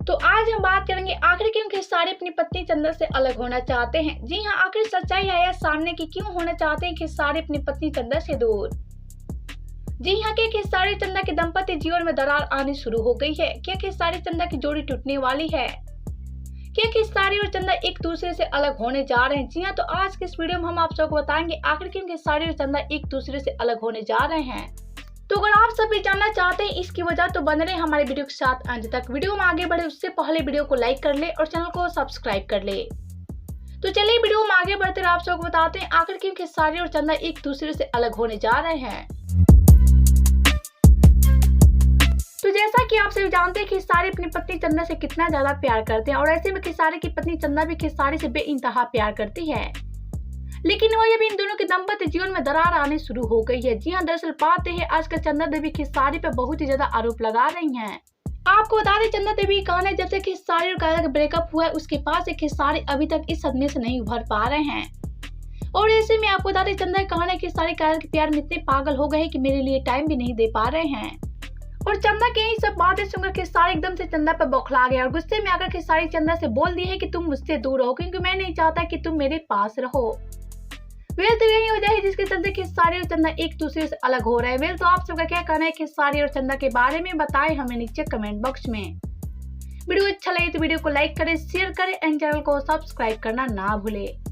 तो आज हम बात करेंगे आखिर क्यों खेसारी अपनी पत्नी चंदा से अलग होना चाहते हैं। जी हाँ, आखिर सच्चाई है सामने की क्यों होना चाहते हैं खेसारी अपनी पत्नी चंदा से दूर। जी हाँ, क्या खेसारी चंदा के दाम्पत्य जीवन में दरार आनी शुरू हो गई है? क्या खेसारी चंदा की जोड़ी टूटने वाली है? क्या खेसारी और चंदा एक दूसरे से अलग होने जा रहे हैं? जी हाँ, तो आज के इस वीडियो में हम आप सबको बताएंगे आखिर क्यों खेसारी और चंदा एक दूसरे से अलग होने जा रहे हैं। तो अगर आप सभी जानना चाहते हैं इसकी वजह तो बने रहे हमारे वीडियो के साथ अंत तक। वीडियो में आगे बढ़े उससे पहले वीडियो को लाइक कर ले और चैनल को सब्सक्राइब कर ले। तो चलिए वीडियो में आगे बढ़ते आप सबको बताते हैं आखिर क्यों खेसारी और चंदा एक दूसरे से अलग होने जा रहे हैं। तो जैसा कि आप सभी जानते हैं खेसारी अपनी पत्नी चंदा से कितना ज्यादा प्यार करते हैं और ऐसे में खेसारी की पत्नी चंदा भी खेसारी से बेइंतहा प्यार करती है। लेकिन वही अभी इन दोनों के दाम्पत्य जीवन में दरार आने शुरू हो गई है। जी हाँ, दरअसल बात है आजकल चंदा देवी खेसारी पर बहुत ही ज्यादा आरोप लगा रही हैं। आपको बता दें चंदा देवी का कहना है जब से खेसारी और कायरा का ब्रेकअप हुआ है उसके पास से खेसारी अभी तक इस सदमे से नहीं उभर पा रहे हैं। और ऐसे में आपको बता दें चंदा का कहना है खेसारी कायरा के प्यार में इतने पागल हो गए हैं कि मेरे लिए टाइम भी नहीं दे पा रहे हैं। और चंदा के यही सब बातें सुनकर खेसारी एकदम से चंदा पर बौखला गया और गुस्से में आकर खेसारी चंदा से बोल दी है कि तुम मुझसे दूर रहो क्योंकि मैं नहीं चाहता कि तुम मेरे पास रहो। वेल तो यही वजह है जिसके चलते खेसारी और चंदा एक दूसरे से अलग हो रहे हैं। वेल तो आप सबका क्या कहना है खेसारी और चंदा के बारे में बताएं हमें नीचे कमेंट बॉक्स में। वीडियो अच्छा लगे तो वीडियो को लाइक करें, शेयर करें एंड चैनल को सब्सक्राइब करना ना भूलें।